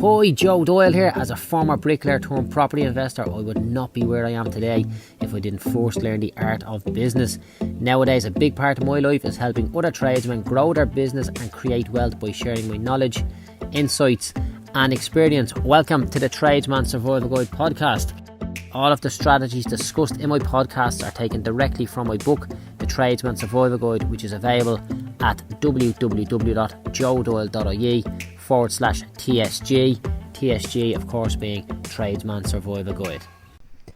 Hi, Joe Doyle here. As a former bricklayer turned property investor, I would not be where I am today if I didn't first learn the art of business. Nowadays, a big part of my life is helping other tradesmen grow their business and create wealth by sharing my knowledge, insights and experience. Welcome to the Tradesman Survival Guide podcast. All of the strategies discussed in my podcasts are taken directly from my book, The Tradesman Survival Guide, which is available at www.joedoyle.ie/TSG. TSG, of course, being Tradesman Survival Guide.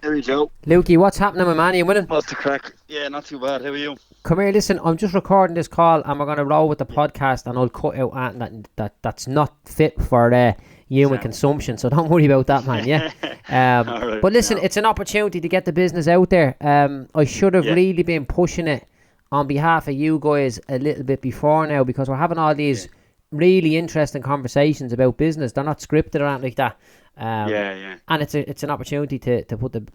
How are you, Joe? Lukey, what's happening, my man? Are you winning? What's the crack? Yeah, not too bad. How are you? Come here, listen, I'm just recording this call and we're going to roll with the podcast, and I'll cut out anything that's not fit for human consumption, so don't worry about that, man. Yeah. Right, but listen, it's an opportunity to get the business out there. I should have really been pushing it on behalf of you guys a little bit before now, because we're having all these really interesting conversations about business. They're not scripted or anything like that. And it's an opportunity to put the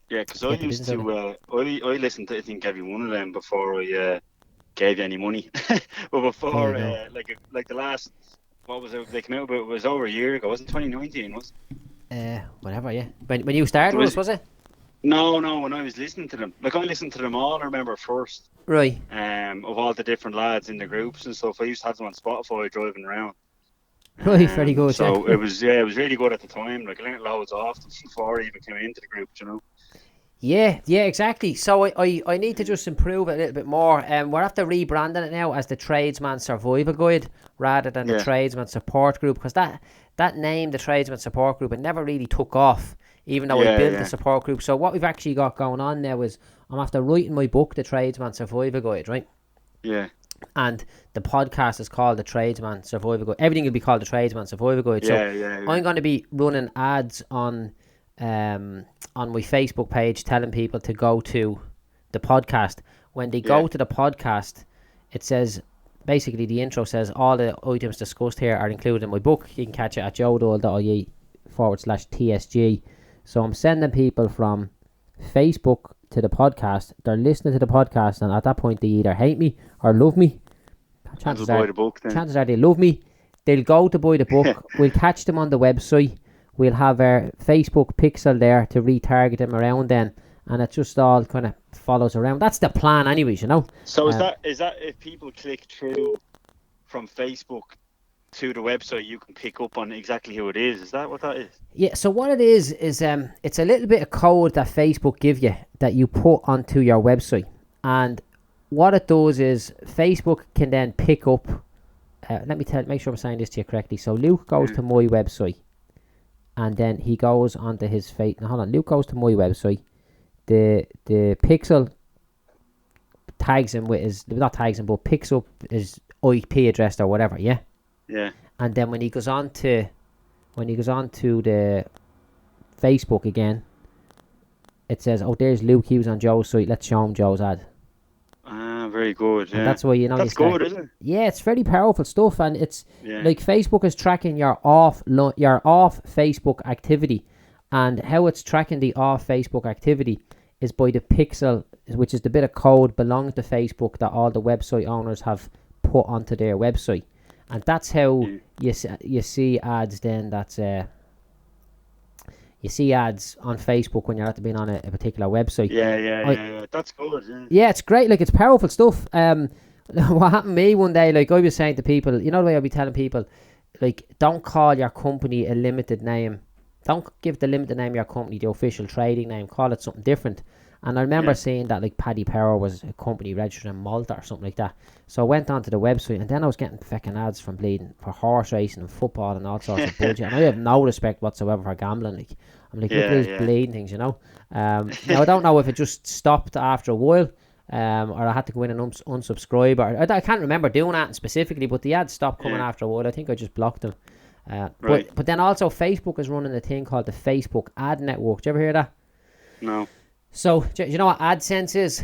because I used to I listened to I think every one of them before I gave you any money. But before like the last, what was it they came out about? It was over a year ago, wasn't 2019? Was whatever, yeah. When you started was it? No, when I was listening to them. Like, I listened to them all, I remember, first. Right. Of all the different lads in the groups and stuff. I used to have them on Spotify driving around. Right, very good. So it was really good at the time. Like, I learned loads off them before I even came into the group, you know. Yeah, exactly. So I need to just improve it a little bit more. We're after rebranding it now as the Tradesman Survival Guide rather than the Tradesman Support Group, because that name, the Tradesman Support Group, it never really took off, even though I built the support group. So what we've actually got going on now is I'm after writing my book, The Tradesman Survival Guide, right? Yeah. And the podcast is called The Tradesman Survival Guide. Everything will be called The Tradesman Survival Guide. So I'm going to be running ads on my Facebook page telling people to go to the podcast. When they go to the podcast, it says, basically the intro says all the items discussed here are included in my book. You can catch it at joedoyle.ie/TSG. So I'm sending people from Facebook to the podcast. They're listening to the podcast, and at that point they either hate me or love me. Chances are they love me. They'll go to buy the book. We'll catch them on the website. We'll have our Facebook pixel there to retarget them around then, and it just all kind of follows around. That's the plan anyways, you know. So is that if people click through from Facebook to the website, you can pick up on exactly who it is? Is that what that is? Yeah, so what it is it's a little bit of code that Facebook give you that you put onto your website, and what it does is Facebook can then pick up make sure I'm saying this to you correctly. So Luke goes to my website, and then he goes onto his Luke goes to my website. The pixel tags him with but picks up his IP address or whatever, yeah. And then when he goes on to the Facebook again, it says, "Oh, there's Luke. He was on Joe's site. Let's show him Joe's ad." Very good. Yeah, and that's why that's good, isn't it? Yeah, it's very powerful stuff, and it's like Facebook is tracking your off Facebook activity, and how it's tracking the off Facebook activity is by the pixel, which is the bit of code belongs to Facebook that all the website owners have put onto their website. And that's how you see ads then. You see ads on Facebook when you're at being on a particular website. Yeah. That's good. Yeah, it's great. Like, it's powerful stuff. What happened to me one day, like I was saying to people, you know the way I'll be telling people, like, don't call your company a limited name. Don't give the limited name of your company the official trading name. Call it something different. And I remember seeing that, like, Paddy Power was a company registered in Malta or something like that. So I went onto the website, and then I was getting fucking ads from bleeding for horse racing and football and all sorts of bullshit. And I have no respect whatsoever for gambling. Like, I'm like, look at these bleeding things, you know. Now I don't know if it just stopped after a while, or I had to go in and unsubscribe, or I can't remember doing that specifically. But the ads stopped coming after a while. I think I just blocked them. But then also Facebook is running a thing called the Facebook Ad Network. Did you ever hear that? No. So, do you know what AdSense is?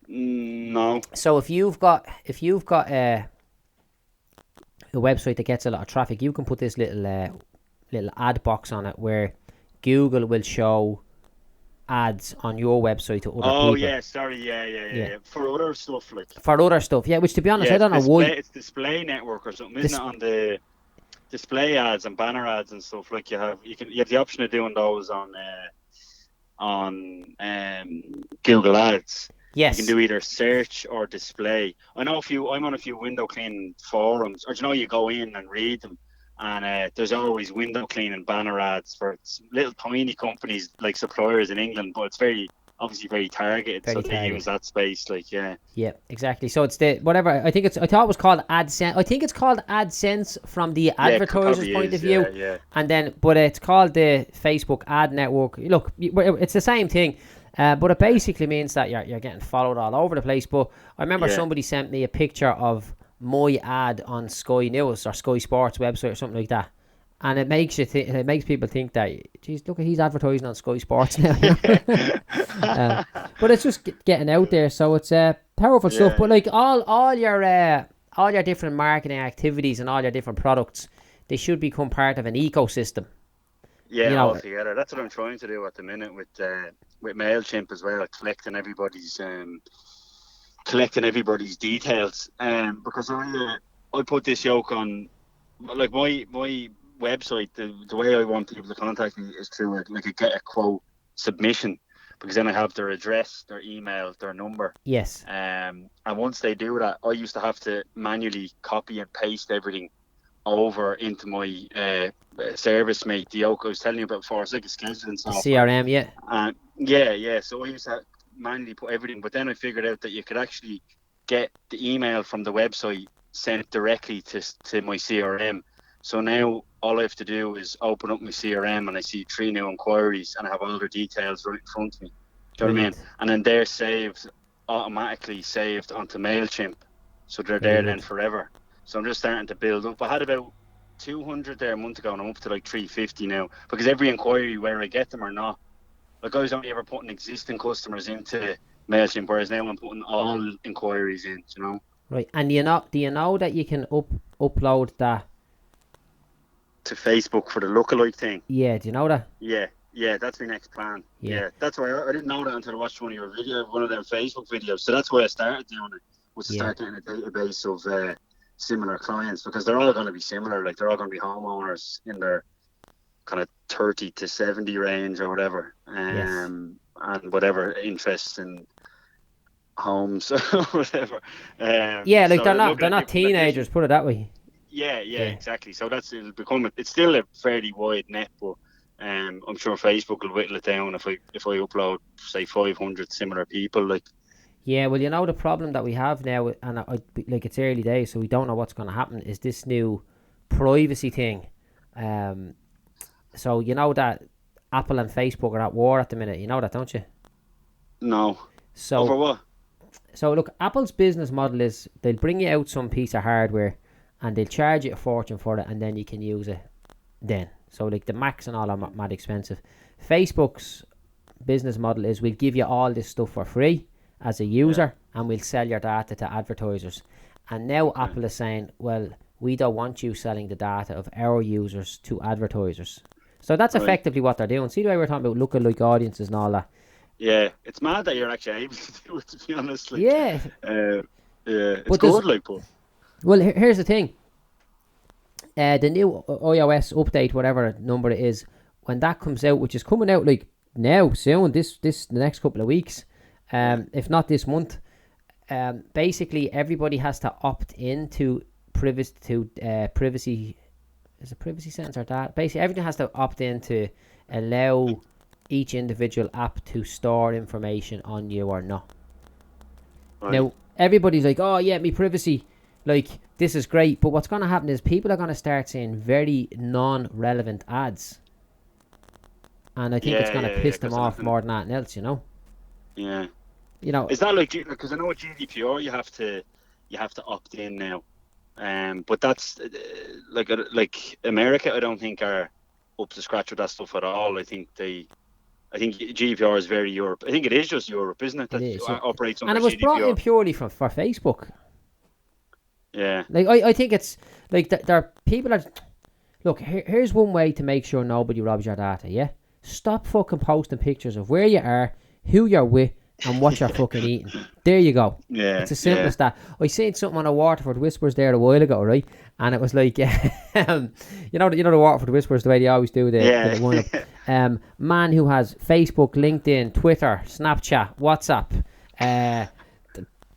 No. So if you've got a website that gets a lot of traffic, you can put this little ad box on it where Google will show ads on your website to other people. Oh yeah, sorry, yeah. For other stuff, like. For other stuff, yeah. Which, to be honest, I don't know why. It's Display Network or something, isn't it? On the display ads and banner ads and stuff. Like you have the option of doing those on Google Ads. Yes. You can do either search or display. I'm on a few window cleaning forums, or you go in and read them, and there's always window cleaning banner ads for little tiny companies like suppliers in England, but it's obviously very targeted, so they use that space, Yeah, exactly. So it's the whatever. I thought it was called AdSense. I think it's called AdSense from the advertiser's point of view. Yeah. And then, but it's called the Facebook ad network. Look, it's the same thing. But it basically means that you're getting followed all over the place. But I remember somebody sent me a picture of my ad on Sky News or Sky Sports website or something like that. And it makes people think that, geez, look, he's advertising on Sky Sports now. But it's just getting out there, so it's powerful stuff. But like all your different marketing activities and all your different products, they should become part of an ecosystem. Yeah, altogether. That's what I'm trying to do at the minute with MailChimp as well, collecting everybody's details. Because I put this yoke on, like my website. The way I want people to contact me is through a get a quote submission, because then I have their address, their email, their number. Yes. And once they do that, I used to have to manually copy and paste everything over into my service mate, the yoke I was telling you about before. It's like a scheduling software. CRM, yeah. So I used to manually put everything, but then I figured out that you could actually get the email from the website sent directly to my CRM. So now all I have to do is open up my CRM and I see 3 new inquiries and I have all their details right in front of me. Do you know what I mean? And then they're automatically saved onto MailChimp. So they're there then forever. So I'm just starting to build up. I had about 200 there a month ago, and I'm up to like 350 now. Because every inquiry, whether I get them or not, like I was only ever putting existing customers into MailChimp, whereas now I'm putting all inquiries in, you know. Right, and do you know that you can upload that to Facebook for the lookalike thing? Yeah, do you know that? Yeah, that's my next plan. Yeah, that's why I didn't know that until I watched one of them Facebook videos. So that's why I started doing it, was to start getting a database of similar clients, because they're all going to be similar. Like they're all going to be homeowners in their kind of 30 to 70 range or whatever, and whatever interests in homes or whatever. Like so they're not teenagers, put it that way. Yeah, exactly. So it's still a fairly wide net, but I'm sure Facebook will whittle it down if I upload say 500 similar people. Like, yeah, well, the problem that we have now, and it's early days, so we don't know what's going to happen, is this new privacy thing. So you know that Apple and Facebook are at war at the minute. You know that, don't you? No. So over what? So look, Apple's business model is they'll bring you out some piece of hardware and they'll charge you a fortune for it, and then you can use it then. So like the Macs and all are mad expensive. Facebook's business model is we'll give you all this stuff for free as a user, and we'll sell your data to advertisers. And now Apple is saying, well, we don't want you selling the data of our users to advertisers. So that's effectively what they're doing. See the way we're talking about lookalike audiences and all that? Yeah, it's mad that you're actually able to do it, to be honest. Like, it's good, like, but... Well, here's the thing. The new iOS update, whatever number it is, when that comes out, which is coming out like now, soon, the next couple of weeks, if not this month, basically everybody has to opt in to privacy. Is it privacy settings or that? Basically, everything has to opt in to allow each individual app to store information on you or not. Right. Now, everybody's like, oh yeah, me privacy, like, this is great. But what's going to happen is people are going to start seeing very non-relevant ads. And I think it's going to piss them off more than anything else, you know? Yeah. You know, is that like, because I know with GDPR you have to opt in now. But that's like America, I don't think are up to scratch with that stuff at all. I think GDPR is very Europe. I think it is just Europe, isn't it? That it is, operates under GDPR. And it was brought in purely for Facebook. Yeah. Like I think it's like there are people are. Look, here's one way to make sure nobody robs your data. Yeah, stop fucking posting pictures of where you are, who you're with, and what you're fucking eating. There you go. Yeah, it's as simple as that. I seen something on a Waterford Whispers there a while ago, right? And it was like, you know the Waterford Whispers, the way they always do the wind up. Man who has Facebook, LinkedIn, Twitter, Snapchat, WhatsApp,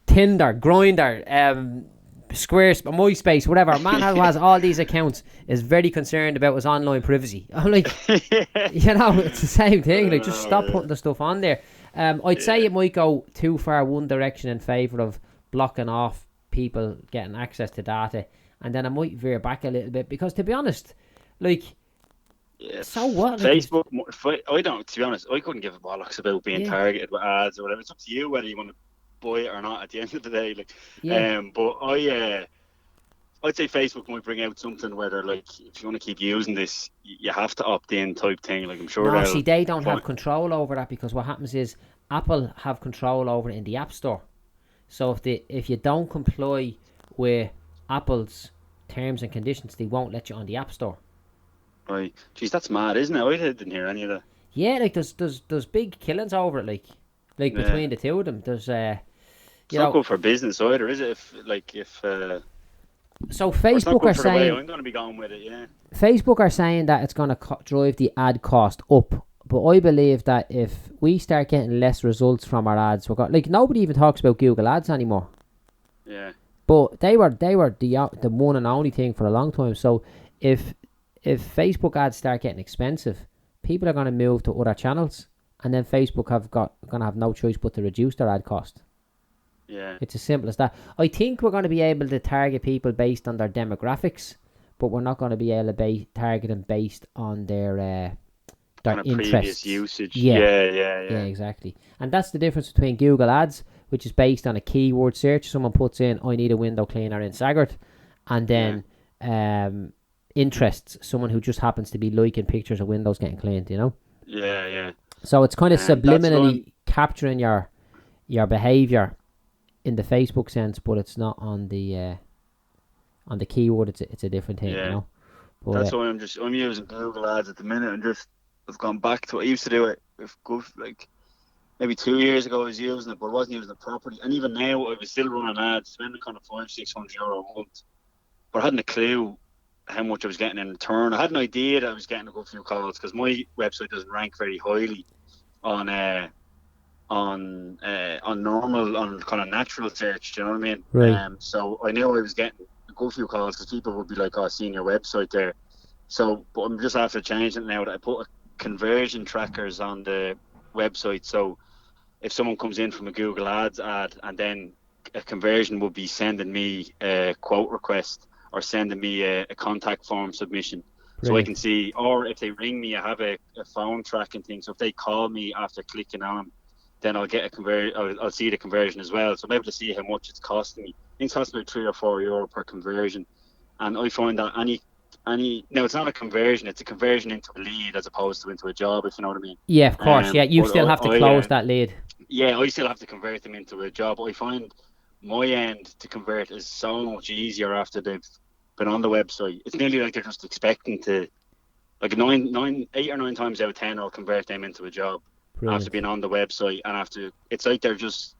Tinder, Grindr, Squarespace, MySpace, whatever. A man who has all these accounts is very concerned about his online privacy. I'm like, it's the same thing. Like, just stop putting the stuff on there. I'd say it might go too far one direction in favour of blocking off people getting access to data, and then I might veer back a little bit, because to be honest, like, so what? Like, Facebook, I don't. To be honest, I couldn't give a bollocks about being targeted with ads or whatever. It's up to you whether you want to buy it or not. At the end of the day, like, but I'd say Facebook might bring out something whether, like, if you want to keep using this, you have to opt in type thing. Like, I'm sure. No, see, they don't have control over that, because what happens is Apple have control over it in the App Store. So if you don't comply with Apple's terms and conditions, they won't let you on the App Store. Right. Jeez, that's mad, isn't it? I didn't hear any of that. Yeah, like there's big killings over it, like between the two of them. There's it's not good for business either, is it? So Facebook are saying, I'm going to be going with it, yeah. Facebook are saying that it's going to drive the ad cost up, but I believe that if we start getting less results from our ads, like, nobody even talks about Google Ads anymore. Yeah. But they were the one and only thing for a long time. So if Facebook ads start getting expensive, people are going to move to other channels, and then Facebook going to have no choice but to reduce their ad cost. Yeah. It's as simple as that. I think we're going to be able to target people based on their demographics, but we're not going to be able to target them based on their interests. Previous usage. Yeah, yeah, exactly. And that's the difference between Google Ads, which is based on a keyword search. Someone puts in, I need a window cleaner in Sagard, and then interests, someone who just happens to be liking pictures of windows getting cleaned, you know? Yeah. So it's kind of subliminally capturing your behaviour in the Facebook sense, but it's not on the keyword. It's a different thing, you know? But, that's why I'm using Google Ads at the minute, and I've gone back to what I used to do it with like maybe 2 years ago. I was using it, but I wasn't using it properly. And even now, I was still running ads, spending kind of €500-600 a month, but I hadn't a clue how much I was getting in return. I had an idea that I was getting a good few calls, because my website doesn't rank very highly on normal, on kind of natural search. Do you know what I mean? Right. So I knew I was getting a good few calls, because people would be like, "Oh, seeing your website there." So, but I'm just after changing it now that I put conversion trackers on the website. So if someone comes in from a Google Ads ad, and then a conversion would be sending me a quote request or sending me a contact form submission. Brilliant. So I can see, or if they ring me, I have a phone tracking thing. So if they call me after clicking on them, then I'll get I'll see the conversion as well. So I'm able to see how much it's costing me. I think it's costing about €3 or €4 per conversion. And I find that now it's not a conversion, it's a conversion into a lead as opposed to into a job, if you know what I mean. Yeah, of course. You still have to close that lead. Yeah, I still have to convert them into a job. I find my end to convert is so much easier after they've been on the website. It's nearly like they're just expecting to, like 8 or 9 times out of 10, I'll convert them into a job. Brilliant. After being on the website, and it's like they're just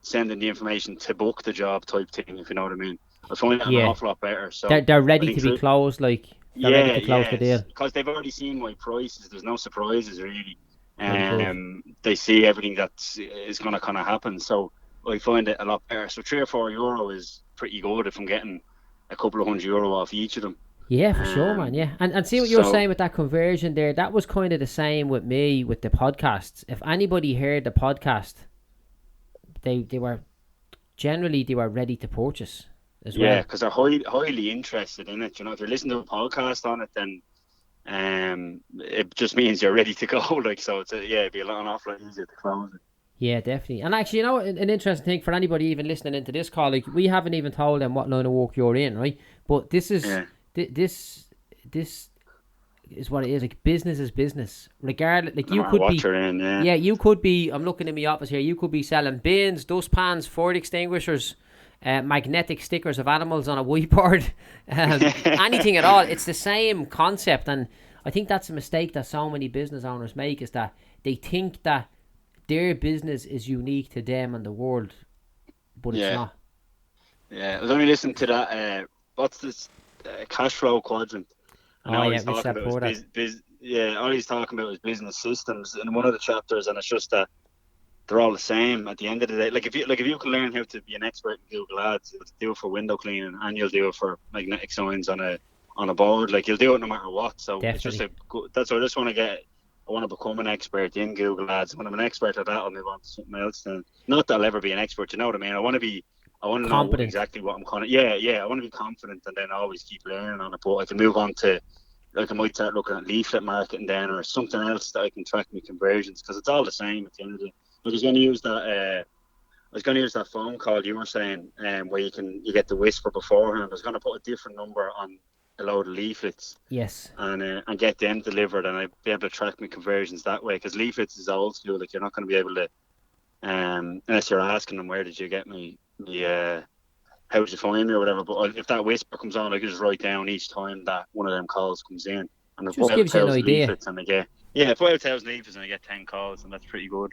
sending the information to book the job type thing, if you know what I mean. I find that an awful lot better. So they're ready to be closed, like ready to close the deal, because they've already seen my prices. There's no surprises really. They see everything that is going to kind of happen. So I find it a lot better. So €3 or €4 is pretty good if I'm getting a couple of €100 off each of them. Yeah, for sure, man. Yeah, and see what you're saying with that conversion there. That was kind of the same with me with the podcasts. If anybody heard the podcast, they were ready to purchase as well. Yeah, because they're highly interested in it. You know, if you're listening to a podcast on it, then it just means you're ready to go. Like, so it'd be an awful lot easier to close it. Yeah, definitely. And actually, you know, an interesting thing for anybody even listening into this call, like, we haven't even told them what line of work you're in, right? But this is this is what it is. Like, business is business, regardless. Like, you could be, you could be. I'm looking in my office here. You could be selling bins, dustpans, fire extinguishers, magnetic stickers of animals on a whiteboard, anything at all. It's the same concept, and I think that's a mistake that so many business owners make, is that they think that their business is unique to them and the world, but it's not. Yeah, I was only listening to that. What's this cash flow quadrant? And all he's talking about is all he's talking about is business systems in one of the chapters, and it's just that they're all the same at the end of the day. Like if you can learn how to be an expert in Google Ads, you'll do it for window cleaning, and you'll do it for magnetic signs on a board. Like you'll do it no matter what. So Definitely. It's just that's what I just want to get. I want to become an expert in Google Ads. When I'm an expert at that, I'll move on to something else. Then, not that I'll ever be an expert. You know what I mean? I want to know exactly what I'm kind of. I want to be confident and then always keep learning on it. But I can move on to, like, I might start looking at leaflet marketing then, or something else that I can track my conversions, because it's all the same at the end of the day. I was going to use that. I was going to use that phone call you were saying, where you get the whisper beforehand. I was going to put a different number on a load of leaflets. Yes. And get them delivered, and I'd be able to track my conversions that way. Because leaflets is old school. Like, you're not going to be able to, unless you're asking them, where did you get me? How did you find me or whatever. But if that whisper comes on, I can just write down each time that one of them calls comes in. And it just gives you an idea. Leaflets and I get 5,000 leaflets and I get 10 calls, and that's pretty good.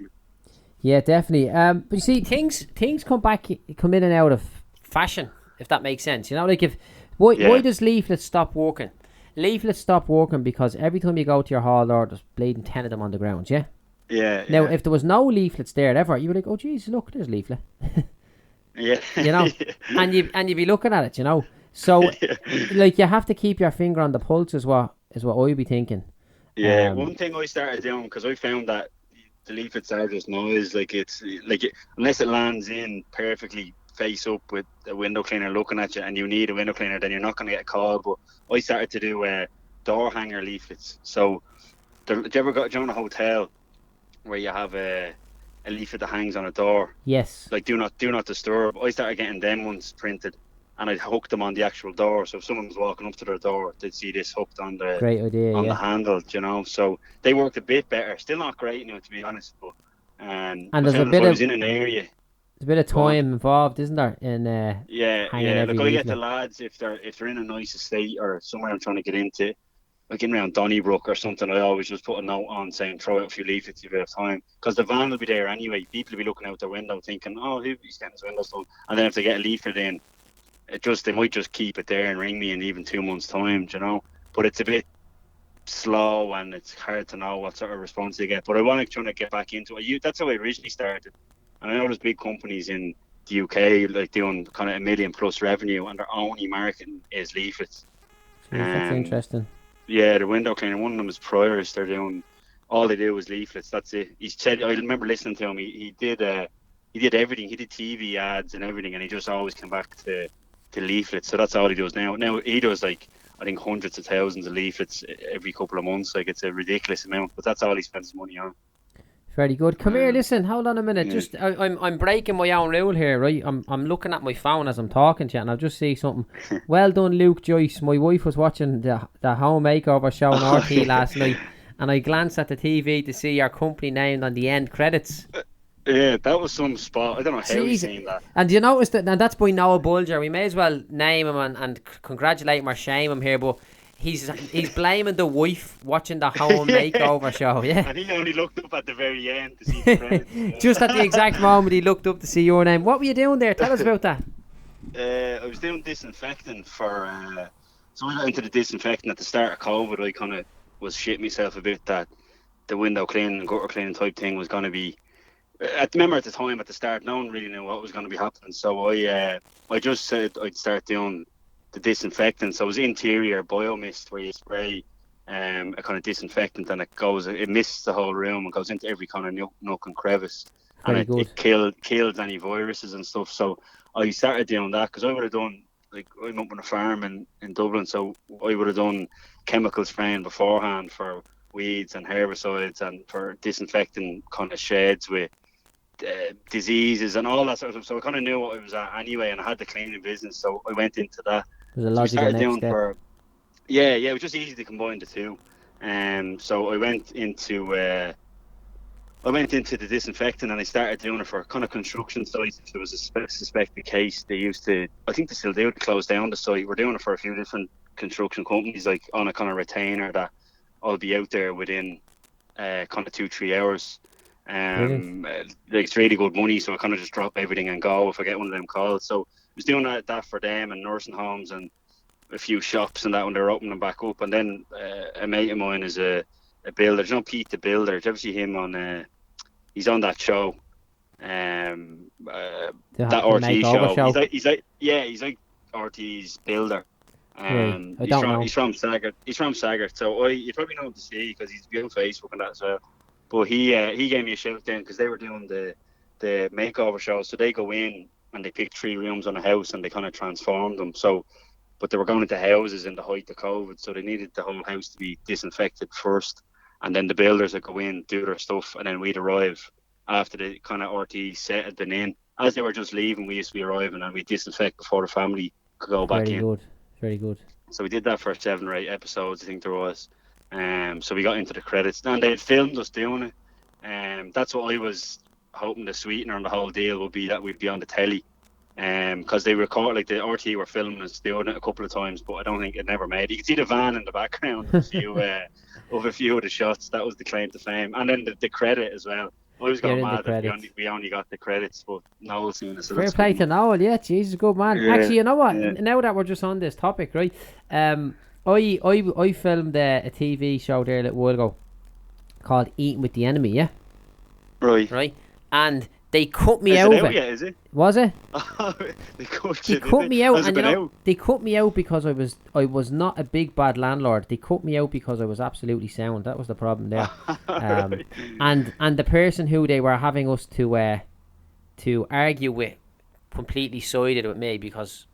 Yeah, definitely. But you see, things come in and out of fashion, if that makes sense. You know, like why does leaflets stop working? Leaflets stop working because every time you go to your hall door, there's bleeding 10 of them on the ground. Yeah. Yeah. Now, if there was no leaflets there ever, you were like, oh, geez, look, there's a leaflet. Yeah. You know, and you'd be looking at it, you know. So, like, you have to keep your finger on the pulse, is what I'd be thinking. Yeah. One thing I started doing, because I found that the leaflets are just noise. Like, it's like unless it lands in perfectly face up with a window cleaner looking at you, and you need a window cleaner, then you're not going to get a call. But I started to do door hanger leaflets. So, do you ever got in a hotel where you have a leaflet that hangs on a door? Yes. Like, do not disturb. I started getting them ones printed, and I'd hook them on the actual door. So if someone was walking up to their door, they'd see this hooked on the great idea, the handle, you know. So they worked a bit better. Still not great, you know, to be honest. But and there's a bit of in an area. There's a bit of time involved, isn't there? In hanging every Like, I get leaflet. the lads if they're in a nice estate or somewhere I'm trying to get into, like in around Donnybrook or something, I always just put a note on saying throw out a few leaflets if you have time, because the van will be there anyway. People will be looking out their window thinking, oh, he's getting his windows done, and then if they get a leaflet in, they might just keep it there and ring me in even 2 months' time, you know. But it's a bit slow and it's hard to know what sort of response they get. But I want to try to get back into it. That's how I originally started, and I know there's big companies in the UK like doing kind of $1 million plus revenue, and their only marketing is leaflets. That's interesting. Yeah, the window cleaner, one of them is Priors. They're doing, all they do is leaflets. That's it. He said, I remember listening to him. He did everything. He did TV ads and everything, and he just always came back to leaflets. So that's all he does now. Now he does, like, I think hundreds of thousands of leaflets every couple of months. Like, it's a ridiculous amount, but that's all he spends his money on. Very good. Come here, listen. Hold on a minute. Yeah. Just I'm breaking my own rule here, right? I'm looking at my phone as I'm talking to you, and I'll just see something. Well done, Luke Joyce. My wife was watching the home makeover show on RT last night, and I glanced at the TV to see your company named on the end credits. Yeah, that was some spot. I don't know how he's seen that. And you notice that, and that's by Noah Bulger. We may as well name him and congratulate him or shame him here, but he's blaming the wife watching the home makeover show, yeah. And he only looked up at the very end to see the credits. Just at the exact moment he looked up to see your name. What were you doing there? Tell us about that. I was doing disinfecting for... so I got into the disinfecting at the start of COVID. I kind of was shitting myself a bit that the window cleaning and gutter cleaning type thing was going to be... I remember at the time, at the start, no one really knew what was going to be happening. So I just said I'd start doing the disinfectant. So it was interior biomist, where you spray a kind of disinfectant, and it mists the whole room and goes into every kind of nook and crevice. Very and good. It killed any viruses and stuff. So I started doing that, because I would have done, like, I'm up on a farm in Dublin, so I would have done chemical spraying beforehand for weeds and herbicides, and for disinfecting kind of sheds with diseases and all that sort of stuff. So I kind of knew what I was at anyway, and I had the cleaning business, so I went into that. There's a logical next step. It was just easy to combine the two. So I went into the disinfecting, and I started doing it for kind of construction sites. If there was a suspected case, they used to, I think they still do, to close down the site. We're doing it for a few different construction companies, like on a kind of retainer that I'll be out there within kind of 2-3 hours. Like it's really good money, so I kind of just drop everything and go if I get one of them calls. So I was doing that for them and nursing homes and a few shops and that when they're opening back up. And then a mate of mine is a builder. There's no Pete the Builder. Did you ever see him on? He's on that show. That RT show. He's like RT's builder. He's from Saggart. So you probably know him to see because he's on Facebook and that as well. But he gave me a shout then because they were doing the makeover show. So they go in and they pick 3 rooms on a house and they kind of transform them. So, but they were going into houses in the height of COVID, so they needed the whole house to be disinfected first, and then the builders would go in, do their stuff, and then we'd arrive after the kind of RT set had been in. As they were just leaving, we used to be arriving and we'd disinfect before the family could go back in. Very good. So we did that for 7 or 8 episodes, I think there was. So we got into the credits, and they had filmed us doing it. That's what I was hoping the sweetener on the whole deal would be, that we'd be on the telly. Because they record, like the RT were filming us doing it a couple of times, but I don't think it never made. You can see the van in the background of a few of the shots. That was the claim to fame, and then the credit as well. I always got mad that we only got the credits, but Noel's seen it. So fair play to Noel, yeah, Jesus, good man. Yeah, actually, you know what? Yeah. Now that we're just on this topic, right? I filmed a TV show there a little while ago called Eating with the Enemy, yeah. Right, and they cut me out. Yet, is it? Was it? They cut me out, and they cut me out because I was not a big bad landlord. They cut me out because I was absolutely sound. That was the problem there. And the person who they were having us to argue with completely sided with me because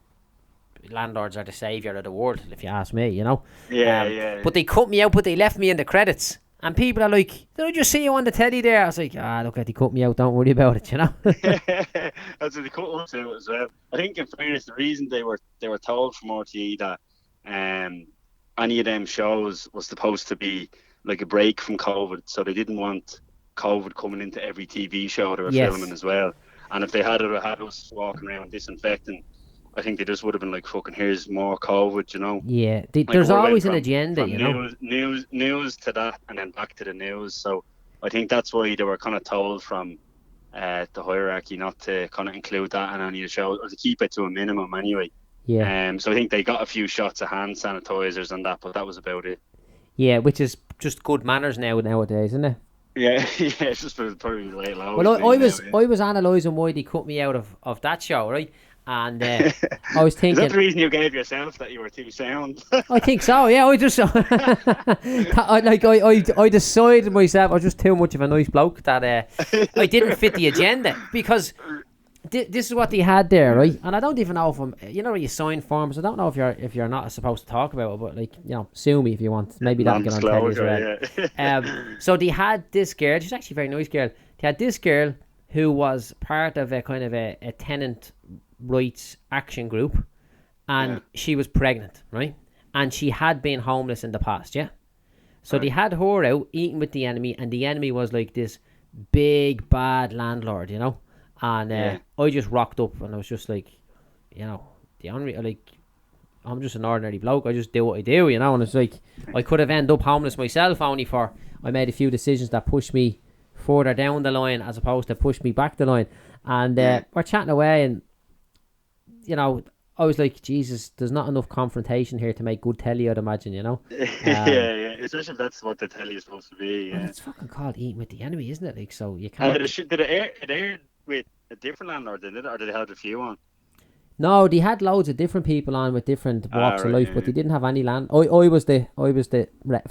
landlords are the saviour of the world, if you ask me. You know. Yeah. But they cut me out, but they left me in the credits. And people are like, did I just see you on the telly there? I was like, look, they cut me out, don't worry about it, you know? That's what they cut us out as well. I think in fairness, the reason they were told from RTE that any of them shows was supposed to be like a break from COVID, so they didn't want COVID coming into every TV show they were filming as well. And if they had us walking around disinfecting, I think they just would have been like, fucking, here's more COVID, you know? Yeah, there's always an agenda, you know? News to that, and then back to the news. So I think that's why they were kind of told from the hierarchy not to kind of include that in any of the shows, or to keep it to a minimum anyway. Yeah. So I think they got a few shots of hand sanitizers and that, but that was about it. Yeah, which is just good manners nowadays, isn't it? Yeah, it's just probably late low. Well, I was analysing why they cut me out of that show, right? And I was thinking, is that the reason you gave yourself that you were too sound? I think so. Yeah, I just I decided myself I was just too much of a nice bloke that I didn't fit the agenda because this is what they had there, right? And I don't even know if I'm, you know, you sign forms. I don't know if you're not supposed to talk about it, but like, you know, sue me if you want. Maybe that'll get on telly as well. Yeah. So they had this girl. She's actually a very nice girl. They had this girl who was part of a kind of a tenant rights action group, and she was pregnant, right? And she had been homeless in the past, yeah? So they had her out eating with the enemy, and the enemy was like this big bad landlord, you know? And I just rocked up and I was just like, you know, I'm just an ordinary bloke, I just do what I do, you know? And it's like, I could have ended up homeless myself, only for I made a few decisions that pushed me further down the line as opposed to push me back the line. And we're chatting away, and you know, I was like, Jesus, there's not enough confrontation here to make good telly, I'd imagine, you know? Yeah. Especially if that's what the telly is supposed to be. Yeah. Well, it's fucking called Eating with the Enemy, isn't it? Like, so you can't... Did it air with a different landlord, did it? Or did they have a few on? No, they had loads of different people on with different walks of life, but they didn't have any land. I was the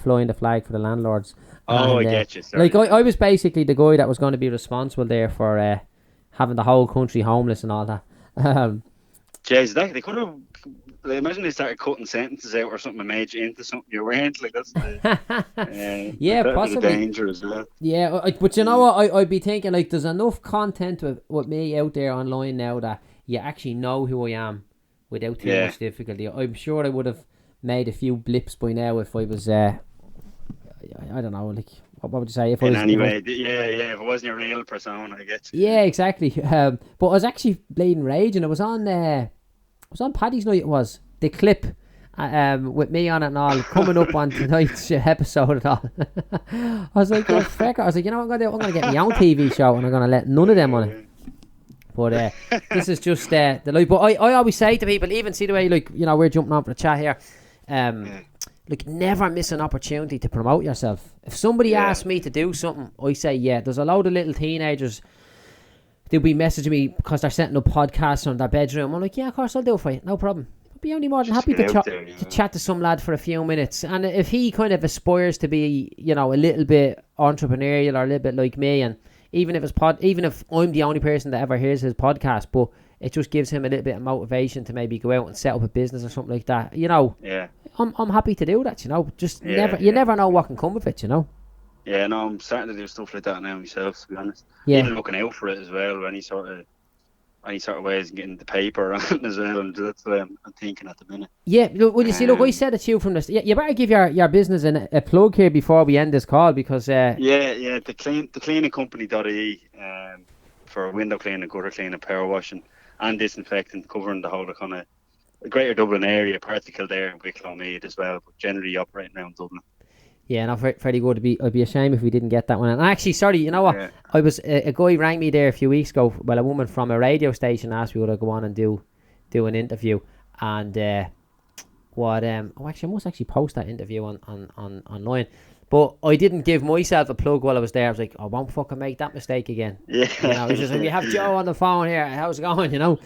flying the flag for the landlords. Oh, and, I get you. Sorry. Like, I was basically the guy that was going to be responsible there for having the whole country homeless and all that. Jeez, they could have. Imagine they started cutting sentences out or something and made you into something you weren't. Like, that's possibly danger as well. Yeah, but you know what? I'd be thinking, like, there's enough content with me out there online now that you actually know who I am without too much difficulty. I'm sure I would have made a few blips by now if I was I don't know, like, what would you say if I was if it wasn't your real persona, I guess. Yeah, exactly. But I was actually bleeding rage, and I was on Paddy's night. It was the clip, with me on it and all, coming up on tonight's episode and all. I was like, yeah, fecker. I was like, you know what I'm gonna do? I'm gonna get my own TV show and I'm gonna let none of them on it. But this is just the life. But I always say to people, even see the way, like, you know, we're jumping on for the chat here. Like, never miss an opportunity to promote yourself. If somebody asks me to do something, I say yeah. There's a load of little teenagers, they'll be messaging me because they're setting up podcasts on their bedroom. I'm like, yeah, of course I'll do it for you, no problem. I'll be only more than happy to chat to some lad for a few minutes. And if he kind of aspires to be, you know, a little bit entrepreneurial or a little bit like me, and even if I'm the only person that ever hears his podcast, but it just gives him a little bit of motivation to maybe go out and set up a business or something like that, you know. Yeah. I'm happy to do that, you know. Just you never know what can come of it, you know. Yeah, no, I'm starting to do stuff like that now myself, to be honest. Yeah. Even looking out for it as well, any sort of ways of getting the paper on as well, and that's what I'm thinking at the minute. Yeah, look, well, you see, look, I said it to you from this. You better give your business a plug here before we end this call, because TheCleaningCompany.ie, for window cleaning, gutter cleaning, power washing, and disinfecting, covering the whole kind of Greater Dublin area, part of Kildare and Wicklow Mead as well, but generally operating around Dublin. Yeah, no, very good. I'd be ashamed if we didn't get that one. And actually, sorry, you know what? Yeah. I was a guy rang me there a few weeks ago. Well, a woman from a radio station asked me would I go on and do an interview. And actually, I must actually post that interview on online. But I didn't give myself a plug while I was there. I was like, I won't fucking make that mistake again. Yeah. You know, it's just like, we have Joe on the phone here. How's it going? You know,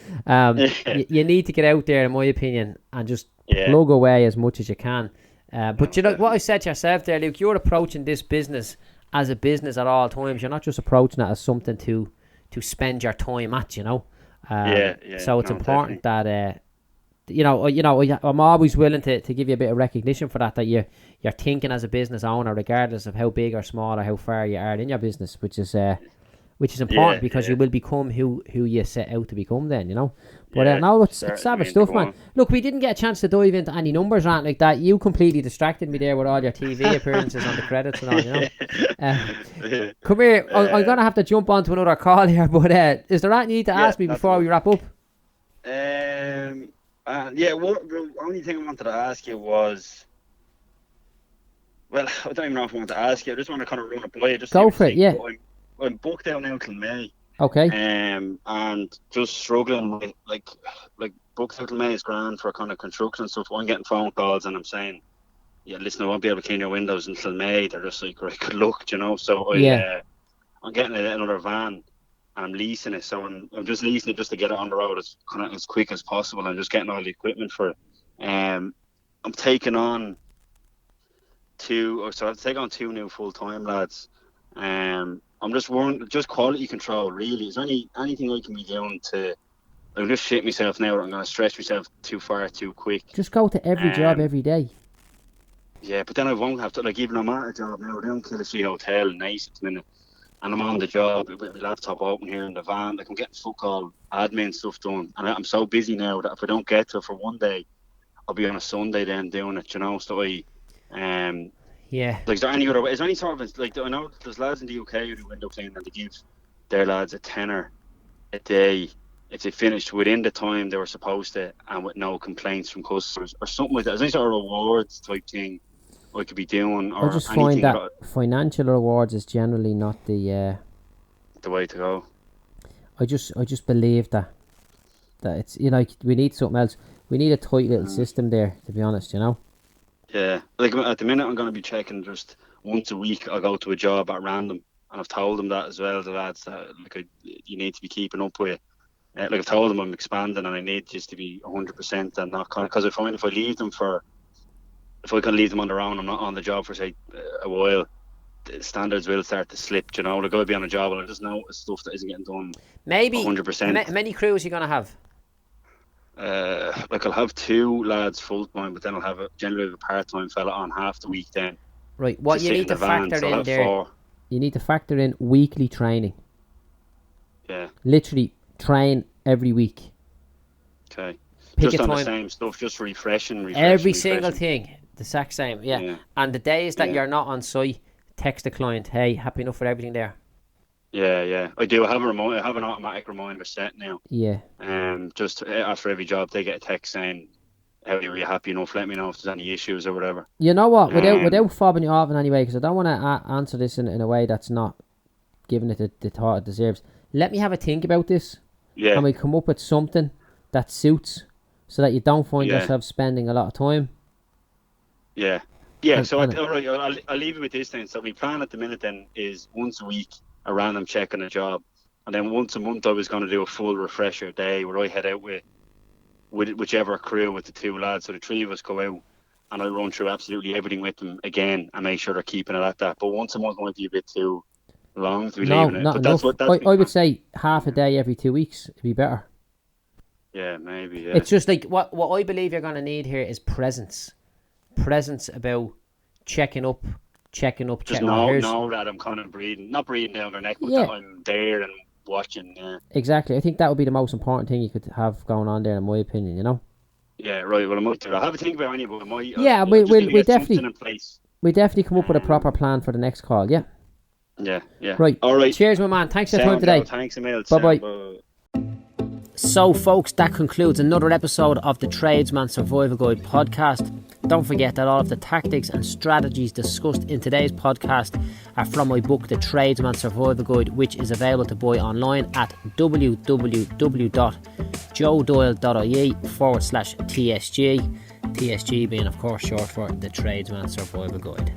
you need to get out there, in my opinion, and just plug away as much as you can. But you know what I said to yourself there, Luke, you're approaching this business as a business at all times. You're not just approaching it as something to spend your time at, you know. So it's important that I'm always willing to give you a bit of recognition for that you're thinking as a business owner, regardless of how big or small or how far you are in your business, which is important, because you will become who you set out to become then, you know. But no, it's savage stuff, man. Look, we didn't get a chance to dive into any numbers or anything like that. You completely distracted me there with all your TV appearances on the credits and all, you know. Come here, I'm going to have to jump onto another call here, but is there anything you need to ask me before we wrap up? The only thing I wanted to ask you was, well, I don't even know if I want to ask you. I just want to kind of run it by you. Go for it, yeah. I'm booked out now till May. Okay. And just struggling with like booked out till May is grand for kind of construction and stuff. I'm getting phone calls and I'm saying, yeah, listen, I won't be able to clean your windows until May. They're just like, right, good luck, you know. So I'm getting another van and I'm leasing it. So I'm just leasing it just to get it on the road as quick as possible. I'm just getting all the equipment for it. I'm taking on two new full-time lads. I'm just worrying, just quality control, really. Is there anything I can be doing to... I'm just shit myself now, or I'm going to stretch myself too far, too quick. Just go to every job every day. Yeah, but then I won't have to, like, even I'm at a job now, down Kildare Hotel, nice at the minute, and I'm on the job with my laptop open here in the van, like, I'm getting fuck all admin stuff done, and I'm so busy now that if I don't get to it for one day, I'll be on a Sunday then doing it, you know, so yeah. Like, is there any sort of, like, I know there's lads in the UK who do window cleaning and they give their lads a tenner a day if they finished within the time they were supposed to and with no complaints from customers or something like that. Is there any sort of rewards type thing I could be doing? Or I just find that financial rewards is generally not the way to go. I just believe that it's, you know, we need something else. We need a tight little system there, to be honest, you know. Yeah, like at the minute I'm going to be checking just once a week. I'll go to a job at random, and I've told them that as well, the lads, that you need to be keeping up with. Like I've told them I'm expanding and I need just to be 100% and not kind of, because I find if I can leave them on their own, I'm not on the job for say a while, the standards will start to slip. You know, like I'll be on a job and I just know stuff that isn't getting done. Maybe 100%. Many crews you're going to have? Like I'll have two lads full time, but then I'll have generally a part-time fella on half the week then. Right, what you need to factor in there, you need to factor in weekly training. Yeah. Literally train every week. Okay. Just on the same stuff, just refreshing. Every single thing, the exact same, yeah. And the days that you're not on site, text the client, hey, happy enough with everything there. Yeah. I do. I have an automatic reminder set now. Yeah. Just after every job, they get a text saying, how you were happy enough, let me know if there's any issues or whatever. You know what, without fobbing you off in any way, because I don't want to answer this in a way that's not giving it the thought it deserves. Let me have a think about this. Yeah. And we come up with something that suits, so that you don't find yourself spending a lot of time. Yeah. Yeah, so all right, I'll leave it with this then. So my plan at the minute then is once a week a random check on a job, and then once a month I was going to do a full refresher day where I head out with whichever crew with the two lads. So the three of us go out and I run through absolutely everything with them again and make sure they're keeping it at that. But once a month might be a bit too long to be leaving it. Not but enough. That's I would say half a day every 2 weeks would be better. Yeah, maybe. Yeah. It's just like what I believe you're going to need here is presence about checking up. Just know that I'm kind of not breathing down their neck, but that I'm there and watching. Yeah. Exactly. I think that would be the most important thing you could have going on there, in my opinion. You know. Yeah. Right. Well, I might do that. I'll have a think about any, but we definitely come up with a proper plan for the next call. Yeah. Yeah. Right. All right. Cheers, my man. Thanks for your time today. Thanks a million. Bye. So, folks, that concludes another episode of the Tradesman Survival Guide podcast. Don't forget that all of the tactics and strategies discussed in today's podcast are from my book, The Tradesman Survival Guide, which is available to buy online at www.joedoyle.ie/TSG. TSG being, of course, short for The Tradesman Survival Guide.